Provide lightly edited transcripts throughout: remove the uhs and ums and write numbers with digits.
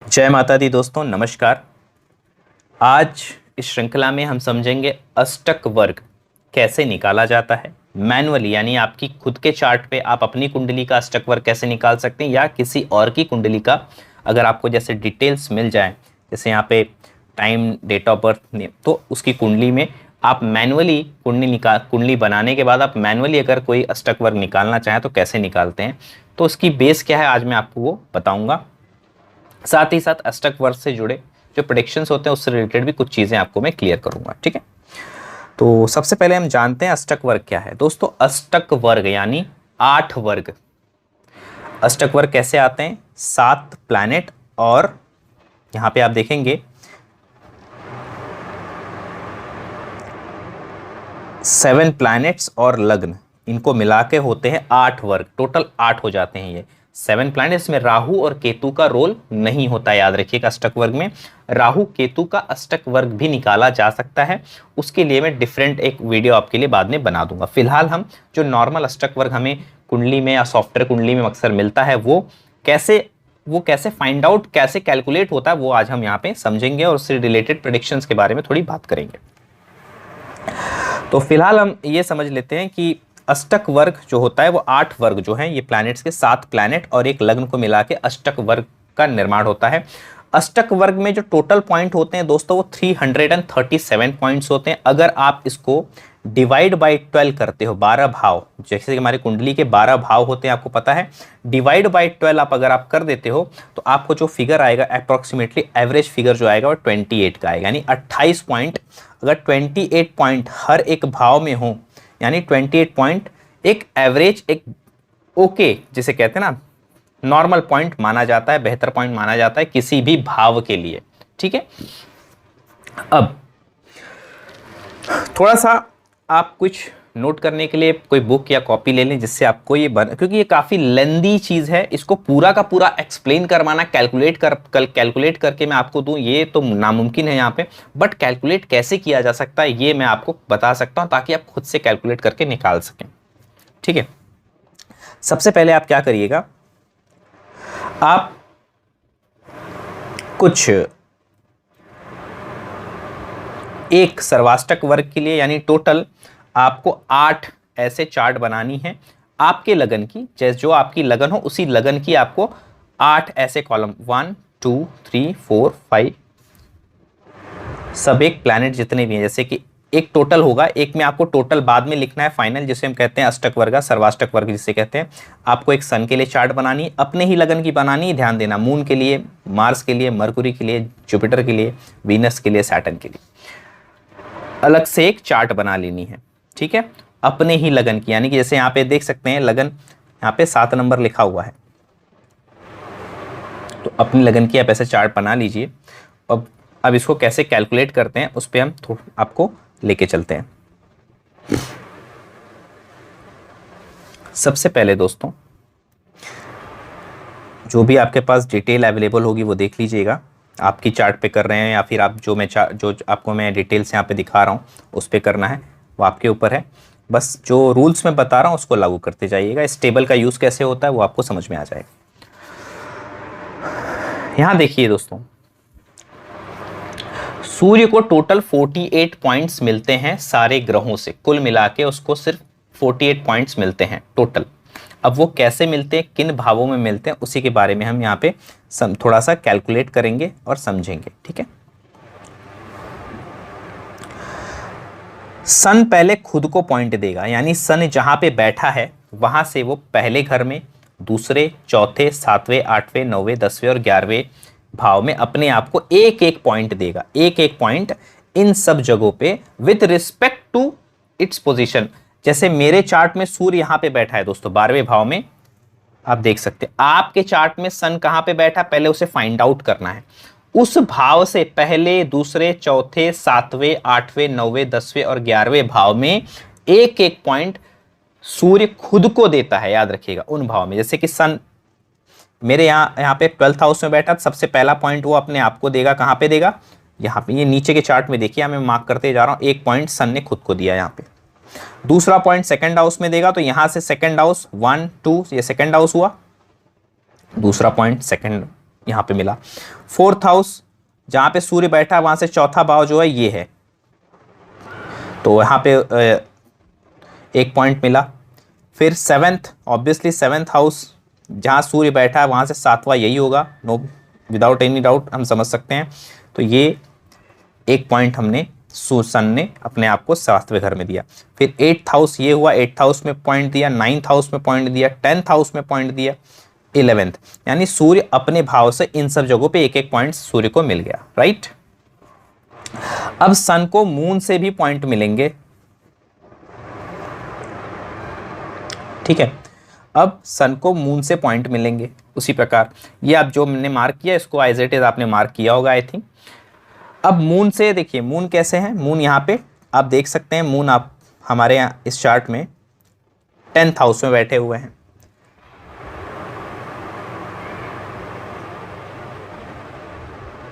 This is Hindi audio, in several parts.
जय माता दी दोस्तों, नमस्कार। आज इस श्रृंखला में हम समझेंगे अष्टक वर्ग कैसे निकाला जाता है मैनुअली, यानी आपकी खुद के चार्ट पे आप अपनी कुंडली का अष्टक वर्ग कैसे निकाल सकते हैं या किसी और की कुंडली का, अगर आपको जैसे डिटेल्स मिल जाए, जैसे यहाँ पे time, date of birth, name, तो उसकी कुंडली में आप मैनुअली कुंडली बनाने के बाद आप मैनुअली अगर कोई अष्टक वर्ग निकालना चाहें तो कैसे निकालते हैं, तो उसकी बेस क्या है आज मैं आपको वो बताऊंगा। साथ ही साथ अष्टक वर्ग से जुड़े जो प्रेडिक्शंस होते हैं उससे रिलेटेड भी कुछ चीज़ें आपको मैं क्लियर करूंगा। ठीक है, तो सबसे पहले हम जानते हैं अष्टक वर्ग क्या है। दोस्तों, अष्टक वर्ग यानी 8 वर्ग। अष्टक वर्ग कैसे आते हैं? 7 प्लैनेट और यहां पे आप देखेंगे 7 प्लैनेट्स और लग्न, इनको मिला के होते हैं 8 वर्ग। टोटल 8 हो जाते हैं ये 7 प्लैनेट्स में। राहु और केतु का रोल नहीं होता, याद रखिएगा। अष्टक वर्ग में राहु केतु का अष्टक वर्ग भी निकाला जा सकता है, उसके लिए मैं डिफरेंट एक वीडियो आपके लिए बाद में बना दूंगा। फिलहाल हम जो नॉर्मल अष्टक वर्ग हमें कुंडली में या सॉफ्टवेयर कुंडली में अक्सर मिलता है वो कैसे फाइंड आउट, कैसे कैलकुलेट होता है, वो आज हम यहाँ पे समझेंगे और उससे रिलेटेड प्रेडिक्शंस के बारे में थोड़ी बात करेंगे। तो फिलहाल हम ये समझ लेते हैं कि अष्टक वर्ग जो होता है वो 8 वर्ग जो हैं, ये प्लैनेट्स के 7 प्लैनेट और एक लग्न को मिला के अष्टक वर्ग का निर्माण होता है। अष्टक वर्ग में जो टोटल पॉइंट होते हैं दोस्तों वो 337 पॉइंट्स होते हैं। अगर आप इसको डिवाइड बाई 12 करते हो, 12 भाव, जैसे कि हमारी कुंडली के 12 भाव होते हैं आपको पता है, डिवाइड बाई 12 आप अगर आप कर देते हो तो आपको जो फिगर आएगा अप्रोक्सीमेटली एवरेज फिगर जो आएगा वो 28 का आएगा, यानी 28 पॉइंट। अगर 28 पॉइंट हर एक भाव में हो, यानी 28 पॉइंट एक एवरेज, एक ओके जिसे कहते हैं ना, नॉर्मल पॉइंट माना जाता है, बेहतर पॉइंट माना जाता है किसी भी भाव के लिए। ठीक है, अब थोड़ा सा आप कुछ नोट करने के लिए कोई बुक या कॉपी ले लें जिससे आपको ये क्योंकि ये काफ़ी लेंदी चीज़ है, इसको पूरा का पूरा एक्सप्लेन करवाना, कैलकुलेट करके मैं आपको दूं ये तो नामुमकिन है यहाँ पे, बट कैलकुलेट कैसे किया जा सकता है ये मैं आपको बता सकता हूँ ताकि आप खुद से कैलकुलेट करके निकाल सकें। ठीक है, सबसे पहले आप क्या करिएगा, आप कुछ एक सर्वाष्टक वर्ग के लिए, यानी टोटल आपको 8 ऐसे चार्ट बनानी है आपके लगन की, जैसे जो आपकी लगन हो उसी लगन की आपको 8 ऐसे कॉलम, 1 2 3 4 5 सब एक प्लैनेट जितने भी हैं, जैसे कि एक टोटल होगा, एक में आपको टोटल बाद में लिखना है फाइनल, जिसे हम कहते हैं अष्टक वर्ग, सर्वाष्टक वर्ग जिसे कहते हैं। आपको एक सन के लिए चार्ट बनानी, अपने ही लगन की बनानी, ध्यान देना, मून के लिए, मार्स के लिए, मरकुरी के लिए, जुपिटर के लिए, वीनस के लिए, सैटर्न के लिए अलग से एक चार्ट बना लेनी है। ठीक है, अपने ही लगन की, यानी कि जैसे यहाँ पे देख सकते हैं लगन, यहाँ पे 7 नंबर लिखा हुआ है, तो अपनी लगन की आप ऐसे चार्ट बना लीजिए। अब इसको कैसे कैलकुलेट करते हैं उस पर हम आपको लेके चलते हैं। सबसे पहले दोस्तों, जो भी आपके पास डिटेल अवेलेबल होगी वो देख लीजिएगा, आपकी चार्ट पे कर रहे हैं या फिर आप जो आपको मैं डिटेल्स यहाँ पे दिखा रहा हूँ उस पे करना है, वो आपके ऊपर है। बस जो रूल्स मैं बता रहा हूँ उसको लागू करते जाइएगा। इस टेबल का यूज़ कैसे होता है वो आपको समझ में आ जाएगा। यहाँ देखिए दोस्तों, सूर्य को टोटल 48 पॉइंट्स मिलते हैं सारे ग्रहों से, कुल मिला के उसको सिर्फ 48 पॉइंट्स मिलते हैं टोटल। अब वो कैसे मिलते हैं, किन भावों में मिलते हैं, उसी के बारे में हम यहाँ पे थोड़ा सा कैलकुलेट करेंगे और समझेंगे। ठीक है, सन पहले खुद को पॉइंट देगा, यानी सन जहां पे बैठा है वहां से वो पहले घर में, दूसरे, चौथे, 7वें, 8वें, 9वें, 10वें और 11वें भाव में अपने आप को एक एक पॉइंट देगा, एक एक पॉइंट इन सब जगहों पे with respect to its position. जैसे मेरे चार्ट में सूर्य यहां पे बैठा है दोस्तों 12वें भाव में, आप देख सकते हैं। आपके चार्ट में सन कहां पे बैठा, पहले उसे फाइंड आउट करना है। उस भाव से पहले, दूसरे, चौथे, 7वें, 8वें, 9वें, 10वें और 11वें भाव में एक एक पॉइंट सूर्य खुद को देता है, याद रखिएगा उन भाव में। जैसे कि सन मेरे यहाँ पे 12th हाउस में बैठा, सबसे पहला पॉइंट वो अपने आप को देगा, कहां पे देगा, यहाँ पे। ये नीचे के चार्ट में देखिए, मैं मार्क करते जा रहा हूं, एक पॉइंट सन ने खुद को दिया यहाँ पे। दूसरा पॉइंट सेकंड हाउस में देगा, तो यहां से सेकंड हाउस 1 2, ये सेकंड हाउस हुआ। दूसरा पॉइंट सेकंड यहाँ पे मिला। 4th हाउस जहाँ पे सूर्य बैठा वहाँ से चौथा भाव जो है ये है, तो यहाँ पे 1 पॉइंट मिला। फिर 7th, ऑब्वियसली 7th हाउस जहाँ सूर्य बैठा है वहाँ से 7वां यही होगा, नो विदाउट एनी डाउट हम समझ सकते हैं। तो ये 1 पॉइंट हमने सन ने अपने आप को 7वें घर में दिया। फिर 8th हाउस ये हुआ, 8th हाउस में पॉइंट दिया, 9th हाउस में पॉइंट दिया, 10th हाउस में पॉइंट दिया, 11th, यानी सूर्य अपने भाव से इन सब जगहों पे 1-1 पॉइंट सूर्य को मिल गया, राइट। अब सन को मून से भी पॉइंट मिलेंगे, ठीक है। अब सन को मून से पॉइंट मिलेंगे उसी प्रकार, ये आप जो मैंने मार्क किया इसको एज इट इज आपने मार्क किया होगा आई थिंक। अब मून से देखिए, मून कैसे है, मून यहाँ पे आप देख सकते हैं, मून आप हमारे यहाँ इस चार्ट में 10th हाउस में बैठे हुए हैं।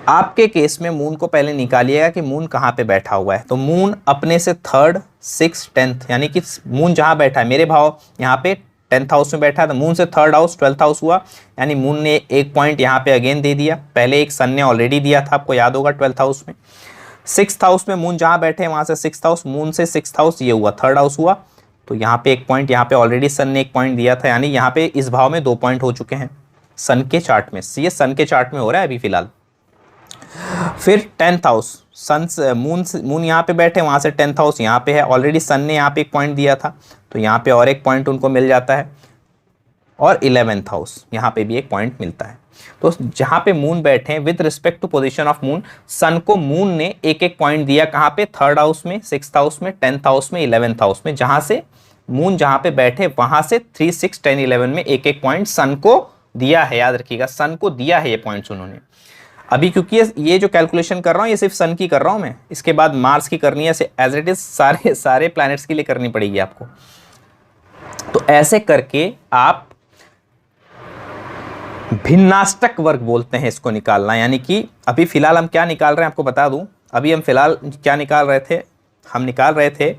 आपके केस में मून को पहले निकालिएगा कि मून कहाँ पे बैठा हुआ है। तो मून अपने से 3rd, 6th, 10th, यानी कि मून जहाँ बैठा है, मेरे भाव यहाँ पे 10th हाउस में बैठा है, तो मून से 3rd हाउस 12th हाउस हुआ, यानी मून ने 1 पॉइंट यहाँ पे अगेन दे दिया। पहले एक सन ने ऑलरेडी दिया था, आपको याद होगा 12th हाउस में। 6th हाउस में मून जहाँ बैठे हैं वहाँ से 6th हाउस, मून से 6th हाउस ये हुआ 3rd हाउस हुआ, तो यहाँ पे 1 पॉइंट, यहाँ पे ऑलरेडी सन ने 1 पॉइंट दिया था, यानी यहाँ पे इस भाव में 2 पॉइंट हो चुके हैं सन के चार्ट में। ये सन के चार्ट में हो रहा है अभी फिलहाल। फिर 10th हाउस, सन मून यहाँ पे बैठे, वहाँ से 10th हाउस यहाँ पे है, ऑलरेडी सन ने यहाँ पे 1 पॉइंट दिया था, तो यहाँ पे और 1 पॉइंट उनको मिल जाता है। और 11th हाउस यहाँ पे भी 1 पॉइंट मिलता है। तो जहाँ पे मून बैठे हैं with respect to position of moon, sun को मून ने 1-1 पॉइंट दिया, कहाँ पे, 3rd हाउस में, 6th हाउस में, 10th हाउस में, 11th हाउस में, जहाँ से मून जहाँ पे बैठे वहाँ से 3, 6, 10, 11 में 1-1 पॉइंट सन को दिया है। याद रखिएगा, सन को दिया है ये पॉइंट्स उन्होंने। अभी क्योंकि ये जो कैलकुलेशन कर रहा हूँ ये सिर्फ सन की कर रहा हूँ मैं, इसके बाद मार्स की करनी है, एज इट इज सारे प्लैनेट्स के लिए करनी पड़ेगी आपको। तो ऐसे करके आप भिन्नाष्टक वर्ग बोलते हैं इसको निकालना, यानी कि अभी फिलहाल हम क्या निकाल रहे हैं आपको बता दूं। अभी हम फिलहाल क्या निकाल रहे थे, हम निकाल रहे थे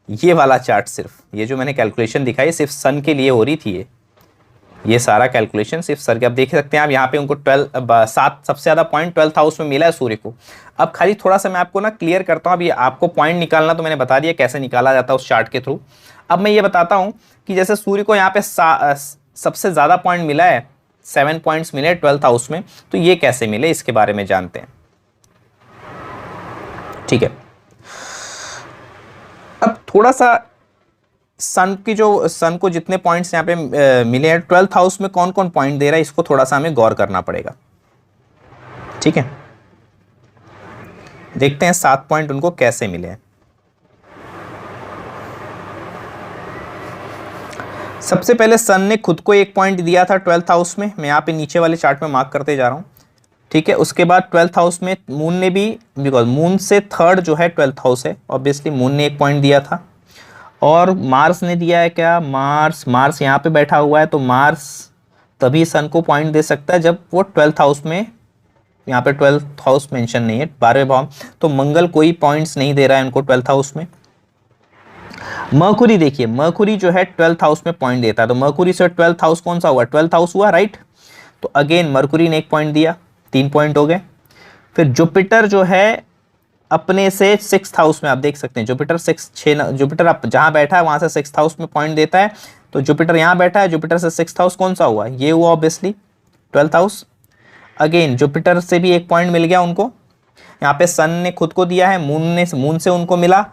ये वाला चार्ट, सिर्फ ये जो मैंने कैलकुलेशन दिखाई सिर्फ सन के लिए हो रही थी। ये सारा कैलकुलेशन सिर्फ सर के, आप देख सकते हैं आप यहाँ पे उनको 7 सबसे ज़्यादा पॉइंट 12th हाउस में मिला है सूर्य को। अब खाली थोड़ा सा मैं आपको ना क्लियर करता हूँ। अभी आपको पॉइंट निकालना तो मैंने बता दिया कैसे निकाला जाता है उस चार्ट के थ्रू। अब मैं ये बताता हूँ कि जैसे सूर्य को यहाँ पे सबसे ज़्यादा पॉइंट मिला है, 7 पॉइंट्स मिले 12th हाउस में, तो ये कैसे मिले इसके बारे में जानते हैं, ठीक है। अब थोड़ा सा सन को जितने पॉइंट्स यहाँ पे मिले हैं, 12th हाउस में कौन कौन पॉइंट दे रहा है इसको थोड़ा सा हमें गौर करना पड़ेगा, ठीक है। देखते हैं 7 पॉइंट उनको कैसे मिले हैं। सबसे पहले सन ने खुद को 1 पॉइंट दिया था 12th हाउस में, मैं यहाँ पे नीचे वाले चार्ट में मार्क करते जा रहा हूँ, ठीक है। उसके बाद 12th हाउस में मून ने भी, बिकॉज मून से 3rd जो है 12th हाउस है, ऑब्वियसली मून ने 1 पॉइंट दिया था। और मार्स ने दिया है क्या, मार्स यहाँ पे बैठा हुआ है, तो मार्स तभी सन को पॉइंट दे सकता है जब वो 12th हाउस में, यहाँ पे 12th हाउस मेंशन नहीं है, 12वें भाव, तो मंगल कोई पॉइंट्स नहीं दे रहा है उनको 12th हाउस में। मरकुरी देखिए, मरकुरी जो है 12th हाउस में पॉइंट देता है, तो मरकुरी से 12th हाउस कौन सा हुआ, 12th हाउस हुआ, राइट। तो अगेन मरकुरी ने 1 पॉइंट दिया, 3 पॉइंट हो गए। फिर जुपिटर जो है अपने से 6th हाउस में, आप देख सकते हैं जुपिटर जुपिटर आप जहां बैठा है वहां से 6th हाउस में पॉइंट देता है, तो जुपिटर यहां बैठा है, जुपिटर से 6th हाउस कौन सा हुआ, ये हुआ obviously 12th house. Again Jupiter से भी 1 पॉइंट मिल गया उनको। यहाँ पे सन ने खुद को दिया है, मून से उनको मिला,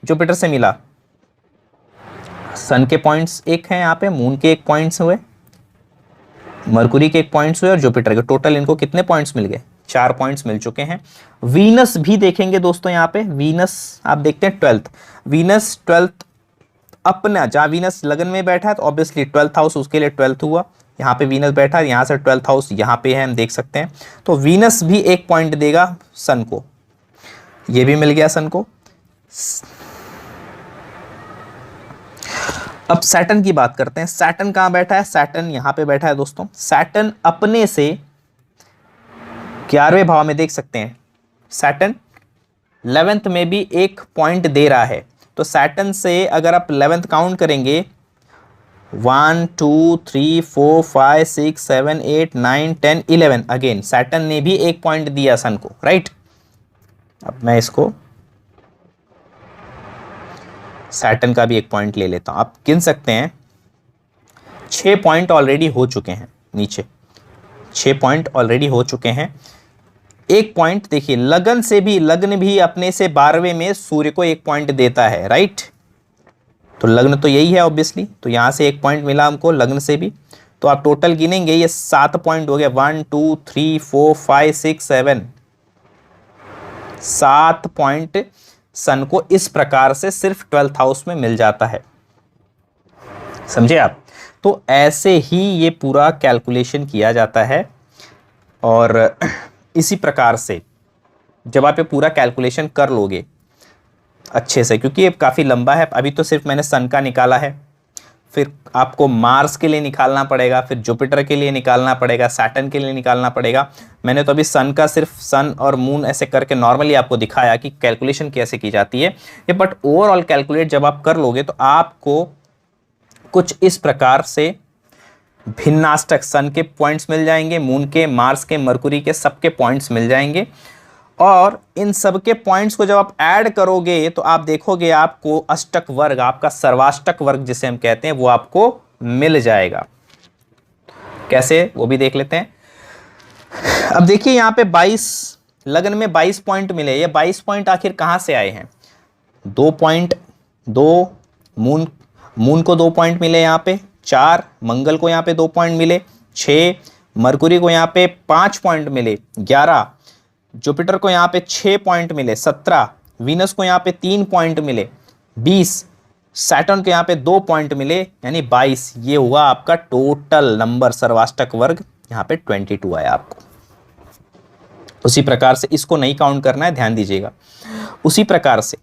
जुपिटर से मिला, सन के पॉइंट्स 1 हैं यहाँ पे, मून के 1 पॉइंट्स हुए, मरकुरी के 1 पॉइंट्स हुए और जुपिटर के, टोटल इनको कितने पॉइंट्स मिल गए, 4 पॉइंट्स मिल चुके हैं। वीनस भी देखेंगे दोस्तों, यहाँ पे वीनस आप देखते हैं 12th, वीनस 12th अपना, जहाँ वीनस लगन में बैठा है तो ऑब्वियसली 12th हाउस उसके लिए 12th हुआ, यहाँ पे वीनस बैठा है, यहाँ से 12th हाउस यहाँ पे है, हम देख सकते हैं, तो वीनस भी 1 पॉइंट देगा सन को, ये भी मिल गया सन को। अब सैटर्न की बात करते हैं, सैटर्न कहाँ बैठा है, सैटर्न यहाँ पे बैठा है दोस्तों। सैटर्न अपने से 11वें भाव में देख सकते हैं, सैटर्न 11th में भी 1 पॉइंट दे रहा है, तो सैटर्न से अगर आप 11th काउंट करेंगे 1 2 3 4 5 6 7 8 9 10 11। अगेन सैटर्न ने भी एक पॉइंट दिया सन को, राइट। अब मैं इसको सैटर्न का भी एक पॉइंट ले लेता हूं। आप गिन सकते हैं 6 पॉइंट ऑलरेडी हो चुके हैं, नीचे 6 पॉइंट ऑलरेडी हो चुके हैं। एक पॉइंट देखिए, लगन से भी, लग्न भी अपने से 12वें में सूर्य को एक पॉइंट देता है, राइट। तो लग्न तो यही है ऑब्वियसली, तो यहां से एक पॉइंट मिला हमको लग्न से भी। तो आप टोटल गिनेंगे ये 7 पॉइंट हो गया, 1 2 3 4 5 6 7, 7 पॉइंट सन को इस प्रकार से सिर्फ 12th हाउस में मिल जाता है, समझे आप। तो ऐसे ही ये पूरा कैलकुलेशन किया जाता है। और इसी प्रकार से जब आप ये पूरा कैलकुलेशन कर लोगे अच्छे से, क्योंकि ये काफ़ी लंबा है, अभी तो सिर्फ मैंने सन का निकाला है, फिर आपको मार्स के लिए निकालना पड़ेगा, फिर जुपिटर के लिए निकालना पड़ेगा, सैटर्न के लिए निकालना पड़ेगा। मैंने तो अभी सन का सिर्फ सन और मून ऐसे करके नॉर्मली आपको दिखाया कि कैलकुलेशन कैसे की जाती है ये, बट ओवरऑल कैलकुलेट जब आप कर लोगे तो आपको कुछ इस प्रकार से भिन्नाष्टक सन के पॉइंट्स मिल जाएंगे, मून के, मार्स के, मरकुरी के, सबके पॉइंट्स मिल जाएंगे। और इन सब के पॉइंट्स को जब आप ऐड करोगे तो आप देखोगे आपको अष्टक वर्ग, आपका सर्वाष्टक वर्ग जिसे हम कहते हैं, वो आपको मिल जाएगा। कैसे, वो भी देख लेते हैं। अब देखिए यहाँ पे 22 लगन में 22 पॉइंट मिले। ये 22 पॉइंट आखिर कहां से आए हैं? 2 पॉइंट, 2 मून को 2 पॉइंट मिले यहाँ पे, 4 मंगल को यहाँ पे 2 पॉइंट मिले, 6 मरकुरी को यहाँ पे 5 पॉइंट मिले, 11 जुपिटर को यहाँ पे 6 पॉइंट मिले, 17 वीनस को यहाँ पे 3 पॉइंट मिले, 20 सैटर्न को यहाँ पे 2 पॉइंट मिले, यानी 22। ये हुआ आपका टोटल नंबर, सर्वाष्टक वर्ग यहाँ पे 22 आया आपको। उसी प्रकार से इसको नहीं काउंट करना है, ध्यान दीजिएगा। उसी प्रकार से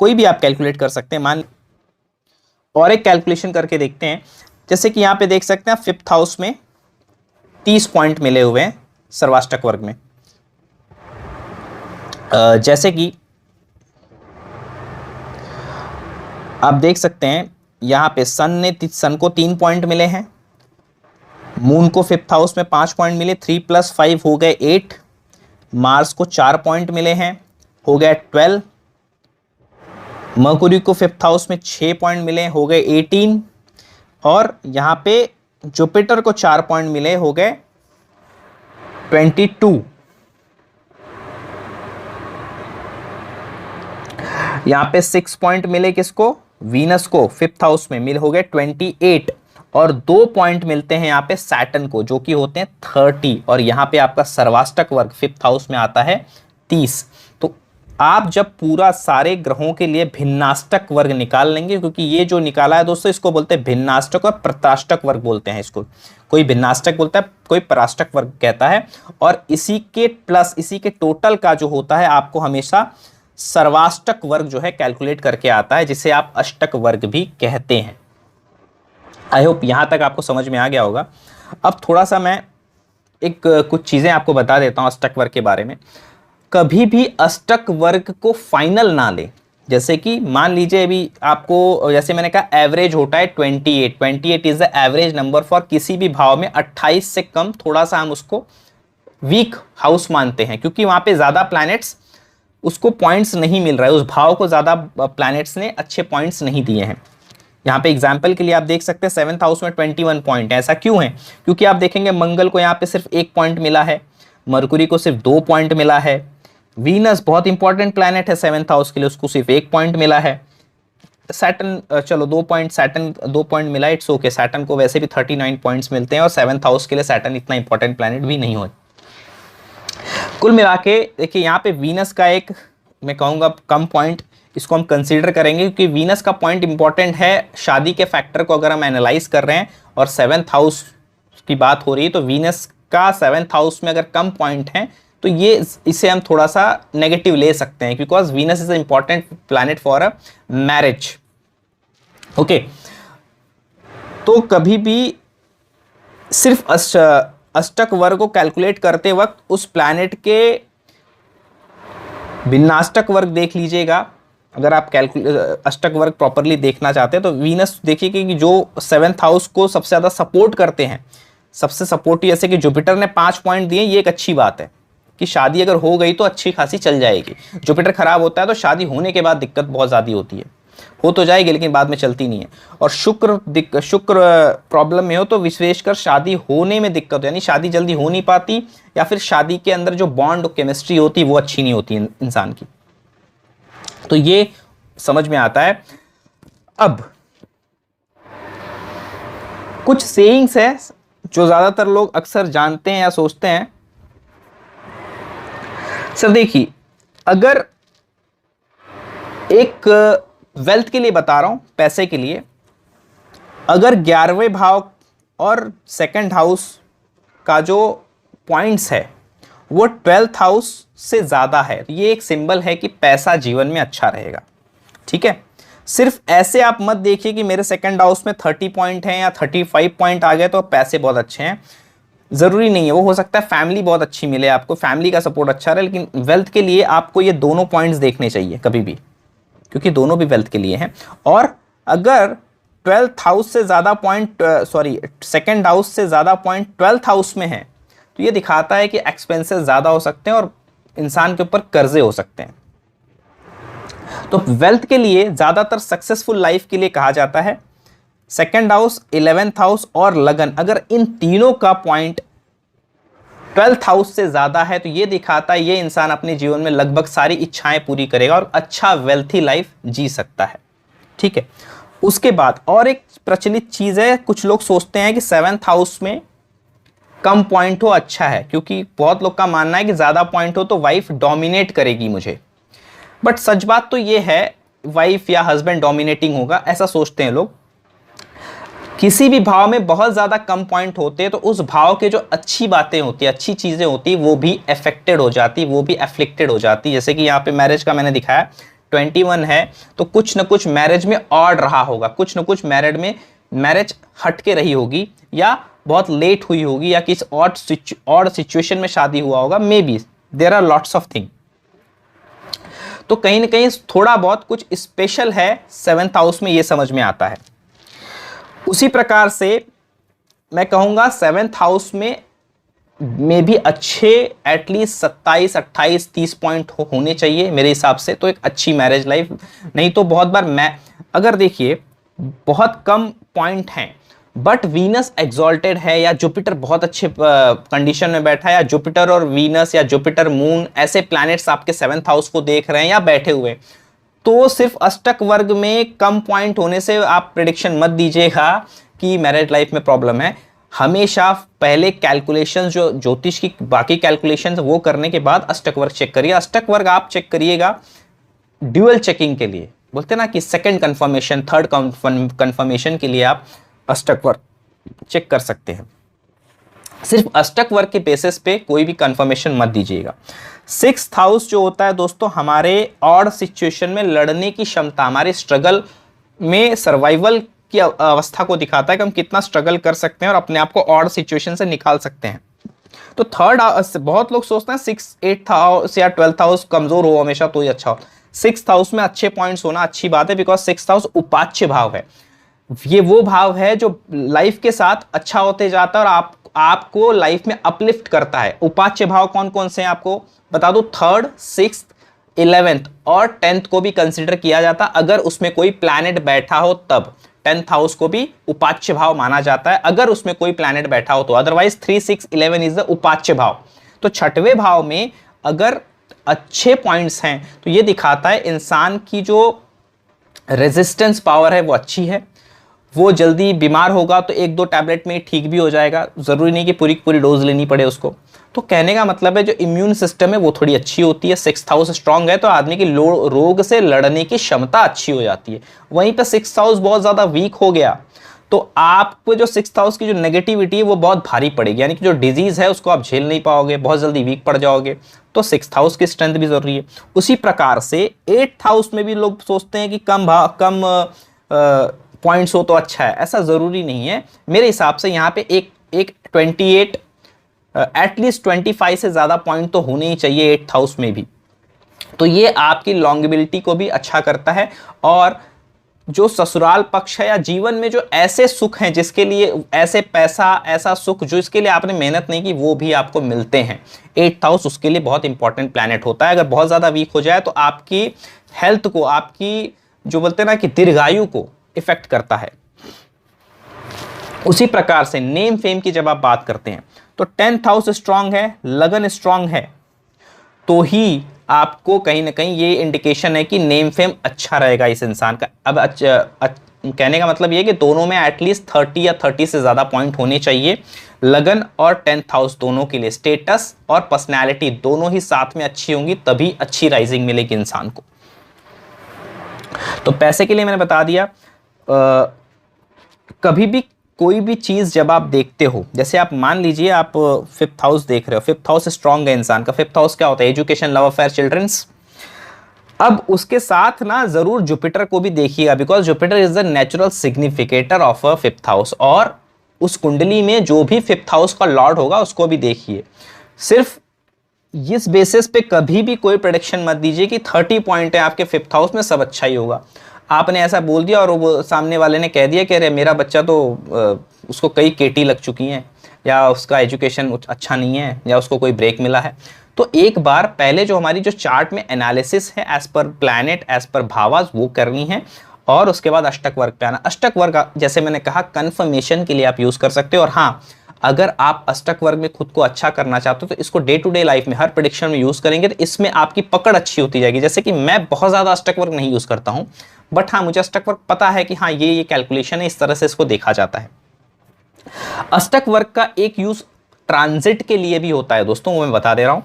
कोई भी आप कैलकुलेट कर सकते हैं। मान और एक कैलकुलेशन करके देखते हैं, जैसे कि यहाँ पे देख सकते हैं 5th हाउस में 30 पॉइंट मिले हुए हैं सर्वाष्टक वर्ग में। जैसे कि आप देख सकते हैं यहां पे सन को 3 पॉइंट मिले हैं, मून को 5th हाउस में 5 पॉइंट मिले, 3 + 5 हो गए 8, मार्स को 4 पॉइंट मिले हैं, हो गए 12, मर्कुरी को 5th हाउस में 6 पॉइंट मिले, हो गए 18, और यहां पे जुपिटर को 4 पॉइंट मिले, हो गए 22। यहां पे 6 पॉइंट मिले किसको? वीनस को 5th हाउस में मिल, हो गए 28, और 2 पॉइंट मिलते हैं यहाँ पे सैटर्न को, जो कि होते हैं 30, और यहाँ पे आपका सर्वाष्टक वर्ग 5th हाउस में आता है 30। तो आप जब पूरा सारे ग्रहों के लिए भिन्नाष्टक वर्ग निकाल लेंगे, क्योंकि ये जो निकाला है दोस्तों इसको बोलते हैं भिन्नाष्टक और प्रताष्टक वर्ग बोलते हैं इसको। कोई भिन्नाष्टक बोलता है, कोई पराष्टक वर्ग कहता है, और इसी के प्लस इसी के टोटल का जो होता है आपको हमेशा सर्वाष्टक वर्ग जो है कैलकुलेट करके आता है, जिसे आप अष्टक वर्ग भी कहते हैं। आई होप यहां तक आपको समझ में आ गया होगा। अब थोड़ा सा मैं कुछ चीजें आपको बता देता हूं अष्टक वर्ग के बारे में। कभी भी अष्टक वर्ग को फाइनल ना ले। जैसे कि मान लीजिए अभी आपको, जैसे मैंने कहा एवरेज होता है 28 is the average number for किसी भी भाव में। 28 से कम थोड़ा सा हम उसको वीक हाउस मानते हैं, क्योंकि वहां पे ज्यादा प्लैनेट्स उसको पॉइंट्स नहीं मिल रहा है, उस भाव को ज्यादा प्लैनेट्स ने अच्छे पॉइंट्स नहीं दिए हैं। यहाँ पे एग्जाम्पल के लिए आप देख सकते हैं 7th हाउस में 21 पॉइंट है। ऐसा क्यों है? क्योंकि आप देखेंगे मंगल को यहाँ पे सिर्फ 1 पॉइंट मिला है, मरकुरी को सिर्फ 2 पॉइंट मिला है, वीनस बहुत इंपॉर्टेंट प्लैनेट है 7th हाउस के लिए, उसको सिर्फ 1 पॉइंट मिला है, सैटर्न चलो 2 पॉइंट, सैटर्न 2 पॉइंट मिला, इट्स ओके। सैटर्न को वैसे भी 39 पॉइंट्स मिलते हैं, और 7th हाउस के लिए सैटर्न इतना इंपॉर्टेंट प्लैनेट भी नहीं हो। कुल मिला के देखिए यहाँ पे वीनस का एक, मैं कहूँगा कम पॉइंट, इसको हम कंसीडर करेंगे, क्योंकि वीनस का पॉइंट इंपॉर्टेंट है शादी के फैक्टर को अगर हम एनालाइज कर रहे हैं, और 7th हाउस की बात हो रही है, तो वीनस का 7th हाउस में अगर कम पॉइंट है तो ये इसे हम थोड़ा सा नेगेटिव ले सकते हैं, because Venus is a important planet for a marriage. Okay, तो कभी भी सिर्फ अष्टक वर्ग को कैलकुलेट करते वक्त उस प्लैनेट के भिन्नाष्टक वर्ग देख लीजिएगा, अगर आप अष्टक वर्ग प्रॉपरली देखना चाहते हैं तो वीनस देखिए कि जो 7th हाउस को सबसे ज़्यादा सपोर्ट करते हैं, सबसे सपोर्टिव, जैसे कि जुपिटर ने 5 पॉइंट दिए, ये एक अच्छी बात है कि शादी अगर हो गई तो अच्छी खासी चल जाएगी। जुपिटर खराब होता है तो शादी होने के बाद दिक्कत बहुत ज़्यादा होती है, हो तो जाएगी लेकिन बाद में चलती नहीं है। और शुक्र प्रॉब्लम में हो तो विशेषकर शादी होने में दिक्कत हो, यानी शादी जल्दी हो नहीं पाती, या फिर शादी के अंदर जो बॉन्ड केमिस्ट्री होती है वो अच्छी नहीं होती इंसान की। तो ये समझ में आता है। अब कुछ सेइंग्स है जो ज्यादातर लोग अक्सर जानते हैं या सोचते हैं। सर देखिए, अगर एक वेल्थ के लिए बता रहा हूं, पैसे के लिए, अगर 11वें भाव और 2nd हाउस का जो पॉइंट्स है वो 12th हाउस से ज़्यादा है, तो ये एक सिंबल है कि पैसा जीवन में अच्छा रहेगा। ठीक है, सिर्फ ऐसे आप मत देखिए कि मेरे 2nd हाउस में 30 पॉइंट हैं या 35 पॉइंट आ गए तो पैसे बहुत अच्छे हैं, ज़रूरी नहीं है। वो हो सकता है फैमिली बहुत अच्छी मिले आपको, फैमिली का सपोर्ट अच्छा रहे, लेकिन वेल्थ के लिए आपको ये दोनों पॉइंट्स देखने चाहिए कभी भी, क्योंकि दोनों भी वेल्थ के लिए हैं। और अगर 12th हाउस से ज़्यादा पॉइंट 2nd हाउस से ज़्यादा पॉइंट 12th हाउस में है तो ये दिखाता है कि एक्सपेंसेस ज़्यादा हो सकते हैं और इंसान के ऊपर कर्जे हो सकते हैं। तो वेल्थ के लिए ज़्यादातर सक्सेसफुल लाइफ के लिए कहा जाता है 2nd हाउस, 11th हाउस और लगन, अगर इन तीनों का पॉइंट 12th हाउस से ज़्यादा है तो ये दिखाता है ये इंसान अपने जीवन में लगभग सारी इच्छाएं पूरी करेगा और अच्छा वेल्थी लाइफ जी सकता है। ठीक है, उसके बाद और एक प्रचलित चीज़ है, कुछ लोग सोचते हैं कि 7th हाउस में कम पॉइंट हो अच्छा है, क्योंकि बहुत लोग का मानना है कि ज़्यादा पॉइंट हो तो वाइफ डोमिनेट करेगी मुझे। बट सच बात तो ये है वाइफ या हस्बैंड डोमिनेटिंग होगा, ऐसा सोचते हैं लोग। किसी भी भाव में बहुत ज़्यादा कम पॉइंट होते हैं तो उस भाव के जो अच्छी बातें होती है, अच्छी चीज़ें होती है, वो भी अफेक्टेड हो जाती, वो भी एफ्लिक्टेड हो जाती। जैसे कि यहाँ पे मैरिज का मैंने दिखाया 21 है तो कुछ ना कुछ मैरिज में ऑड रहा होगा, कुछ ना कुछ मैरिज हट के रही होगी, या बहुत लेट हुई होगी, या किस ऑड सिचुएशन में शादी हुआ होगा, maybe there are lots of thing. तो कहीं ना कहीं थोड़ा बहुत कुछ स्पेशल है 7th हाउस में, ये समझ में आता है। उसी प्रकार से मैं कहूंगा 7th हाउस में भी अच्छे एटलीस्ट 27, 28, 30 पॉइंट होने चाहिए मेरे हिसाब से, तो एक अच्छी मैरिज लाइफ। नहीं तो बहुत बार मैं अगर देखिए बहुत कम पॉइंट हैं बट वीनस एग्जॉल्टेड है या जुपिटर बहुत अच्छे कंडीशन में बैठा है, या जुपिटर और वीनस या जुपिटर मून ऐसे प्लैनेट्स आपके 7th हाउस को देख रहे हैं या बैठे हुए, तो सिर्फ अष्टक वर्ग में कम पॉइंट होने से आप प्रेडिक्शन मत दीजिएगा कि मैरिज लाइफ में प्रॉब्लम है। हमेशा पहले कैलकुलेशन जो ज्योतिष की बाकी कैलकुलेशन वो करने के बाद अष्टक वर्ग चेक करिए। अष्टक वर्ग आप चेक करिएगा ड्यूअल चेकिंग के लिए, बोलते ना कि सेकंड कंफर्मेशन, थर्ड कंफर्मेशन के लिए आप अष्टक वर्ग चेक कर सकते हैं। सिर्फ अष्टक वर्ग के बेसिस पे कोई भी कंफर्मेशन मत दीजिएगा। 6th हाउस जो होता है दोस्तों हमारे ऑड सिचुएशन में लड़ने की क्षमता, हमारे स्ट्रगल में सर्वाइवल की अवस्था को दिखाता है कि हम कितना स्ट्रगल कर सकते हैं और अपने आप को ऑड सिचुएशन से निकाल सकते हैं। तो 3rd हाउस, बहुत लोग सोचते हैं 6th, 8th हाउस या 12th हाउस कमजोर हो हमेशा तो ही अच्छा हो। 6th हाउस में अच्छे पॉइंट्स होना अच्छी बात है, बिकॉज 6th हाउस उपाच्य भाव है। ये वो भाव है जो लाइफ के साथ अच्छा होते जाता है और आपको लाइफ में अपलिफ्ट करता है। उपाच्य भाव कौन कौन से हैं आपको बता दो, 3rd, 6th, 11th और 10th को भी कंसिडर किया जाता है। अगर उसमें कोई प्लैनेट बैठा हो तब 10th हाउस को भी उपाच्य भाव माना जाता है, अगर उसमें कोई प्लैनेट बैठा हो तो। अदरवाइज 3, 6, 11 इज द उपाच्य भाव। तो 6वें भाव में अगर अच्छे पॉइंट्स हैं तो ये दिखाता है इंसान की जो रेजिस्टेंस पावर है वो अच्छी है, वो जल्दी बीमार होगा तो 1-2 टैबलेट में ठीक भी हो जाएगा, ज़रूरी नहीं कि पूरी पूरी डोज लेनी पड़े उसको। तो कहने का मतलब है जो इम्यून सिस्टम है वो थोड़ी अच्छी होती है। 6th हाउस स्ट्रांग है तो आदमी की रोग से लड़ने की क्षमता अच्छी हो जाती है। वहीं पर 6th हाउस बहुत ज़्यादा वीक हो गया तो आपको जो 6th हाउस की जो नेगेटिविटी है वो बहुत भारी पड़ेगी, यानी कि जो डिजीज़ है उसको आप झेल नहीं पाओगे, बहुत जल्दी वीक पड़ जाओगे। तो 6th हाउस की स्ट्रेंथ भी ज़रूरी है। उसी प्रकार से 8th हाउस में भी लोग सोचते हैं कि कम पॉइंट्स हो तो अच्छा है, ऐसा ज़रूरी नहीं है। मेरे हिसाब से यहाँ पे एक 28 एटलीस्ट 25 से ज़्यादा पॉइंट तो होने ही चाहिए 8th हाउस में भी। तो ये आपकी लॉन्गेबिलिटी को भी अच्छा करता है। और जो ससुराल पक्ष है या जीवन में जो ऐसे सुख हैं जिसके लिए ऐसे पैसा, ऐसा सुख जो इसके लिए आपने मेहनत नहीं की, वो भी आपको मिलते हैं। 8th हाउस उसके लिए बहुत इंपॉर्टेंट प्लैनेट होता है। अगर बहुत ज्यादा वीक हो जाए तो आपकी हेल्थ को, आपकी जो बोलते हैं ना कि दीर्घायु को इफेक्ट करता है। उसी प्रकार से नेम फेम की जब आप बात करते हैं तो 10th हाउस स्ट्रांग है, लगन स्ट्रांग है, तो ही आपको कहीं ना कहीं ये इंडिकेशन है कि नेम फेम अच्छा रहेगा इस इंसान का। अब कहने का मतलब ये कि दोनों में एटलीस्ट 30 या 30 से ज़्यादा पॉइंट होने चाहिए। लगन और 10th हाउस दोनों के लिए स्टेटस और पर्सनैलिटी दोनों ही साथ में अच्छी होंगी, तभी अच्छी राइजिंग मिलेगी इंसान को। तो पैसे के लिए मैंने बता दिया। कभी भी कोई भी चीज जब आप देखते हो, जैसे आप मान लीजिए आप 5th हाउस देख रहे हो, 5th हाउस स्ट्रांग है इंसान का। 5th हाउस क्या होता है? Education, love affair, childrens. अब उसके साथ ना जरूर जुपिटर को भी देखिएगा, because Jupiter is the natural significator of a 5th house. और उस कुंडली में जो भी 5th हाउस का लॉर्ड होगा उसको भी देखिए। सिर्फ इस बेसिस पे कभी भी कोई प्रेडिक्शन मत दीजिए कि 30 पॉइंट है आपके 5th हाउस में, सब अच्छा ही होगा। आपने ऐसा बोल दिया और वो सामने वाले ने कह दिया कि अरे मेरा बच्चा तो उसको कई केटी लग चुकी हैं, या उसका एजुकेशन अच्छा नहीं है, या उसको कोई ब्रेक मिला है। तो एक बार पहले जो हमारी जो चार्ट में एनालिसिस है as per planet, as per भावास, वो करनी है, और उसके बाद अष्टक वर्ग पे आना। अष्टक वर्ग जैसे मैंने कहा कंफर्मेशन के लिए आप यूज कर सकते हो। और हाँ, अगर आप अष्टक वर्ग में खुद को अच्छा करना चाहते हो तो इसको डे टू डे लाइफ में हर प्रेडिक्शन में यूज करेंगे तो इसमें आपकी पकड़ अच्छी होती जाएगी। जैसे कि मैं बहुत ज्यादा अष्टक वर्ग नहीं यूज करता हूं, बट हाँ मुझे अष्टक वर्ग पता है कि हाँ ये कैलकुलेशन है, इस तरह से इसको देखा जाता है। अष्टक वर्ग का एक यूज ट्रांजिट के लिए भी होता है दोस्तों, वो मैं बता दे रहा हूं।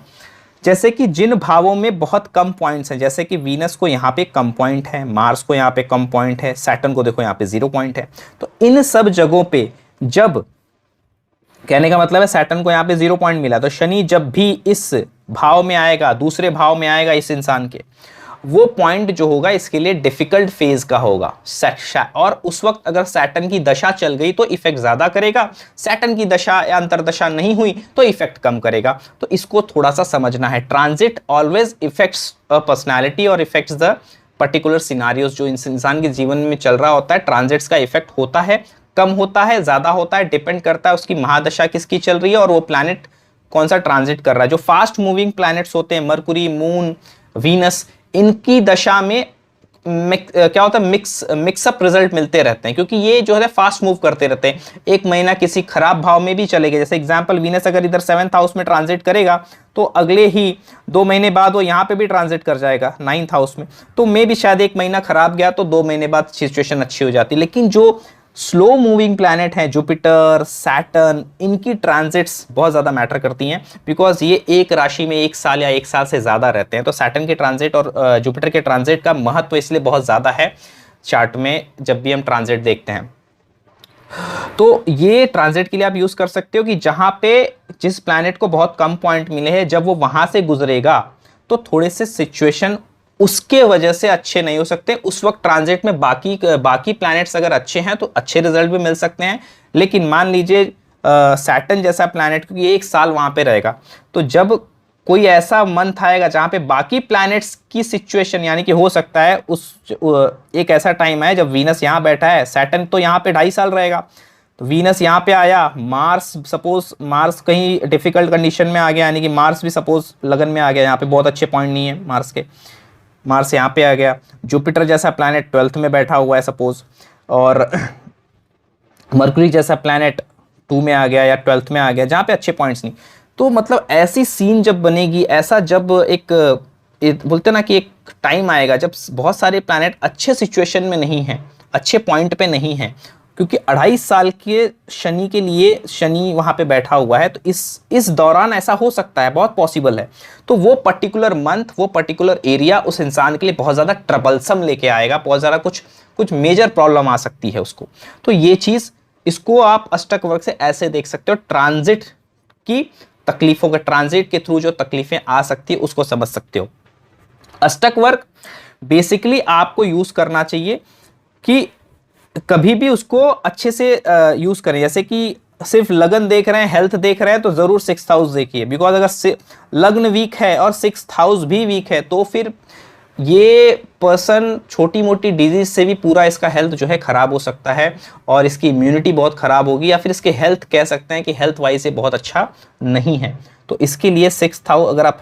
जैसे कि जिन भावों में बहुत कम पॉइंट्स हैं, जैसे कि वीनस को यहाँ पे कम पॉइंट है, मार्स को यहाँ पे कम पॉइंट है, सैटर्न को देखो यहाँ पे 0 पॉइंट है, तो इन सब जगहों पे जब, कहने का मतलब है सैटर्न को यहाँ पे 0 पॉइंट मिला, तो शनि जब भी इस भाव में आएगा, दूसरे भाव में आएगा इस इंसान के, वो पॉइंट जो होगा इसके लिए डिफिकल्ट फेज का होगा। और उस वक्त अगर सैटर्न की दशा चल गई तो इफेक्ट ज्यादा करेगा, सैटर्न की दशा या अंतरदशा नहीं हुई तो इफेक्ट कम करेगा। तो इसको थोड़ा सा समझना है। Transit always effects a personality और इफेक्ट्स द पर्टिकुलर सिनारियोज जो इंसान के जीवन में चल रहा होता है। ट्रांजिट्स का इफेक्ट होता है, कम होता है, ज्यादा होता है, डिपेंड करता है उसकी महादशा किसकी चल रही है और वो प्लैनेट कौन सा ट्रांजिट कर रहा है। जो फास्ट मूविंग प्लैनेट्स होते हैं, मरकुरी, मून, वीनस, इनकी दशा में क्या होता है, मिक्सअप रिजल्ट मिलते रहते हैं, क्योंकि ये जो है फास्ट मूव करते रहते हैं। एक महीना किसी खराब भाव में भी चलेगा, जैसे एग्जांपल वीनस अगर इधर 7th हाउस में ट्रांजिट करेगा तो अगले ही 2 महीने बाद वो यहाँ पे भी ट्रांजिट कर जाएगा 9th हाउस में, तो मे भी शायद 1 महीना खराब गया तो 2 महीने बाद सिचुएशन अच्छी हो जाती। लेकिन जो स्लो मूविंग प्लैनेट हैं, जुपिटर, सैटर्न, इनकी ट्रांजिट्स बहुत ज़्यादा मैटर करती हैं, बिकॉज ये एक राशि में 1 साल या 1 साल से ज़्यादा रहते हैं। तो सैटर्न के ट्रांजिट और जुपिटर के ट्रांजिट का महत्व इसलिए बहुत ज़्यादा है चार्ट में जब भी हम ट्रांजिट देखते हैं। तो ये ट्रांजिट के लिए आप यूज़ कर सकते हो कि जहाँ पे जिस प्लैनेट को बहुत कम पॉइंट मिले हैं, जब वो वहाँ से गुजरेगा तो थोड़े से सिचुएशन उसके वजह से अच्छे नहीं हो सकते। उस वक्त ट्रांजिट में बाकी प्लैनेट्स अगर अच्छे हैं तो अच्छे रिजल्ट भी मिल सकते हैं। लेकिन मान लीजिए सैटर्न जैसा प्लैनेट, क्योंकि 1 साल वहां पे रहेगा, तो जब कोई ऐसा मंथ आएगा जहां पे बाकी प्लैनेट्स की सिचुएशन, यानी कि हो सकता है एक ऐसा टाइम है जब वीनस यहाँ बैठा है, सैटर्न तो यहाँ पे 2.5 साल रहेगा, तो वीनस यहाँ पे आया, मार्स कहीं डिफिकल्ट कंडीशन में आ गया, यानी कि मार्स भी सपोज लगन में आ गया, यहाँ पे बहुत अच्छे पॉइंट नहीं है मार्स यहाँ पे आ गया। जुपिटर जैसा प्लैनेट 12th में बैठा हुआ है सपोज, और मरकुरी जैसा प्लैनेट 2 में आ गया या 12th में आ गया, जहाँ पे अच्छे पॉइंट्स नहीं। तो मतलब ऐसी सीन जब बनेगी, ऐसा जब एक बोलते ना कि एक टाइम आएगा जब बहुत सारे प्लैनेट अच्छे सिचुएशन में नहीं हैं, अच्छे पॉइंट पे नहीं हैं, क्योंकि 2.5 साल के शनि के लिए शनि वहाँ पे बैठा हुआ है, तो इस दौरान ऐसा हो सकता है, बहुत पॉसिबल है। तो वो पर्टिकुलर मंथ, वो पर्टिकुलर एरिया उस इंसान के लिए बहुत ज़्यादा ट्रबलसम लेके आएगा, बहुत ज़्यादा कुछ मेजर प्रॉब्लम आ सकती है उसको। तो ये चीज़, इसको आप अष्टक वर्ग से ऐसे देख सकते हो, ट्रांजिट की तकलीफों के, ट्रांजिट के थ्रू जो तकलीफें आ सकती है उसको समझ सकते हो। अष्टक वर्ग बेसिकली आपको यूज़ करना चाहिए कि कभी भी उसको अच्छे से यूज़ करें। जैसे कि सिर्फ लगन देख रहे हैं, हेल्थ देख रहे हैं, तो जरूर 6th हाउस देखिए, बिकॉज अगर लग्न वीक है और 6th हाउस भी वीक है तो फिर ये पर्सन छोटी मोटी डिजीज से भी पूरा इसका हेल्थ जो है खराब हो सकता है और इसकी इम्यूनिटी बहुत खराब होगी, या फिर इसके हेल्थ कह सकते हैं कि हेल्थ वाइज ये बहुत अच्छा नहीं है। तो इसके लिए 6th हाउस अगर आप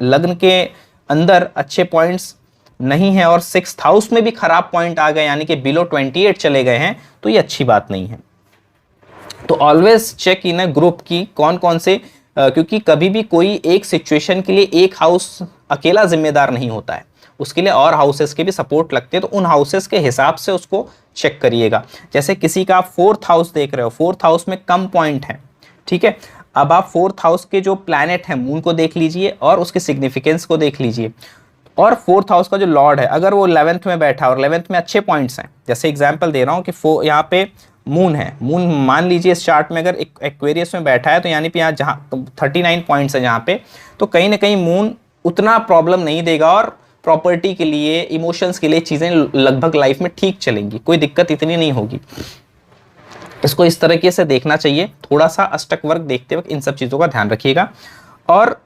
लग्न के अंदर अच्छे पॉइंट्स नहीं है और 6th हाउस में भी खराब पॉइंट आ गए, यानी कि बिलो 28 चले गए हैं, तो ये अच्छी बात नहीं है। तो always check in a group की कौन कौन से क्योंकि कभी भी कोई एक सिचुएशन के लिए एक हाउस अकेला जिम्मेदार नहीं होता है, उसके लिए और हाउसेस के भी सपोर्ट लगते हैं, तो उन हाउसेस के हिसाब से उसको चेक करिएगा। जैसे किसी का आप 4th हाउस देख रहे हो, 4th हाउस में कम पॉइंट है, ठीक है, अब आप 4th हाउस के जो प्लैनेट है मून को देख लीजिए और उसके सिग्निफिकेंस को देख लीजिए, और 4th हाउस का जो लॉर्ड है अगर वो 11th में बैठा और 11th में अच्छे पॉइंट्स हैं, जैसे एग्जांपल दे रहा हूँ कि यहाँ पे मून है, मून मान लीजिए इस चार्ट में अगर एक्वेरियस में बैठा है तो यानी कि यहाँ जहाँ 39 पॉइंट्स है जहाँ पे, तो कहीं ना कहीं मून उतना प्रॉब्लम नहीं देगा और प्रॉपर्टी के लिए, इमोशंस के लिए चीज़ें लगभग लाइफ में ठीक चलेंगी, कोई दिक्कत इतनी नहीं होगी। इसको इस तरीके से देखना चाहिए। थोड़ा सा अष्टक वर्ग देखते वक्त इन सब चीज़ों का ध्यान रखिएगा। और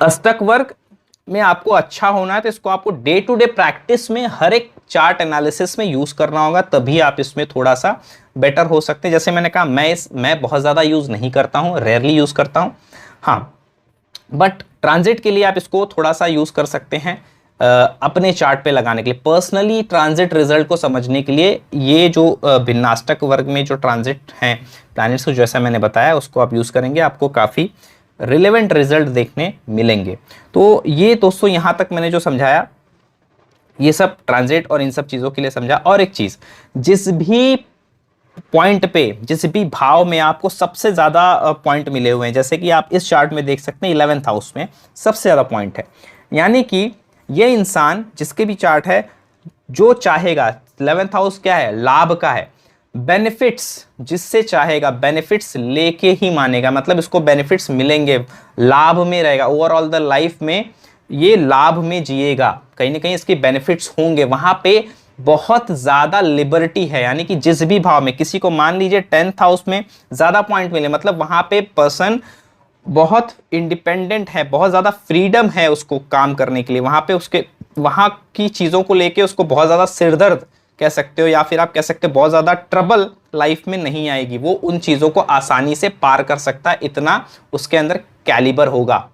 अष्टक वर्ग में आपको अच्छा होना है तो इसको आपको डे टू डे प्रैक्टिस में हर एक चार्ट एनालिसिस में यूज करना होगा, तभी आप इसमें थोड़ा सा बेटर हो सकते हैं। जैसे मैंने कहा मैं बहुत ज़्यादा यूज़ नहीं करता हूँ, रेयरली यूज़ करता हूँ, हाँ, बट ट्रांजिट के लिए आप इसको थोड़ा सा यूज़ कर सकते हैं अपने चार्ट पे लगाने के लिए। पर्सनली ट्रांजिट रिजल्ट को समझने के लिए ये जो भिन्नाष्टक वर्ग में जो ट्रांजिट हैं प्लैनेट्स को, जैसा मैंने बताया, उसको आप यूज़ करेंगे, आपको काफ़ी रिलेवेंट रिजल्ट देखने मिलेंगे। तो ये दोस्तों यहाँ तक मैंने जो समझाया ये सब ट्रांजिट और इन सब चीज़ों के लिए समझा। और एक चीज़, जिस भी पॉइंट पे, जिस भी भाव में आपको सबसे ज़्यादा पॉइंट मिले हुए हैं, जैसे कि आप इस चार्ट में देख सकते हैं 11th हाउस में सबसे ज़्यादा पॉइंट है, यानी कि ये इंसान जिसके भी चार्ट है जो चाहेगा, 11th हाउस क्या है, लाभ का है, बेनिफिट्स जिससे चाहेगा बेनिफिट्स लेके ही मानेगा, मतलब इसको बेनिफिट्स मिलेंगे, लाभ में रहेगा, ओवरऑल द लाइफ में ये लाभ में जिएगा, कहीं ना कहीं इसके बेनिफिट्स होंगे, वहां पे बहुत ज्यादा लिबर्टी है। यानी कि जिस भी भाव में किसी को मान लीजिए 10th हाउस में ज्यादा पॉइंट मिले, मतलब वहां पे पर्सन बहुत इंडिपेंडेंट है, बहुत ज्यादा फ्रीडम है उसको काम करने के लिए, वहां पे उसके वहां की चीजों को लेके उसको बहुत ज्यादा सिरदर्द कह सकते हो, या फिर आप कह सकते हो बहुत ज्यादा ट्रबल लाइफ में नहीं आएगी, वो उन चीजों को आसानी से पार कर सकता है, इतना उसके अंदर कैलिबर होगा।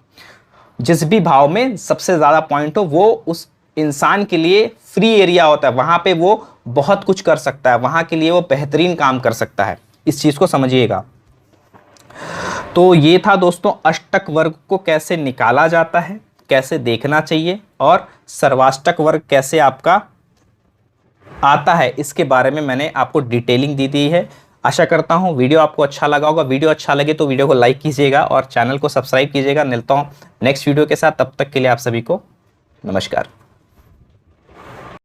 जिस भी भाव में सबसे ज्यादा पॉइंट हो वो उस इंसान के लिए फ्री एरिया होता है, वहां पे वो बहुत कुछ कर सकता है, वहां के लिए वो बेहतरीन काम कर सकता है, इस चीज को समझिएगा। तो ये था दोस्तों अष्टक वर्ग को कैसे निकाला जाता है, कैसे देखना चाहिए, और सर्वाष्टक वर्ग कैसे आपका आता है, इसके बारे में मैंने आपको डिटेलिंग दी दी है। आशा करता हूं वीडियो आपको अच्छा लगा होगा। वीडियो अच्छा लगे तो वीडियो को लाइक कीजिएगा और चैनल को सब्सक्राइब कीजिएगा। मिलता हूं नेक्स्ट वीडियो के साथ, तब तक के लिए आप सभी को नमस्कार।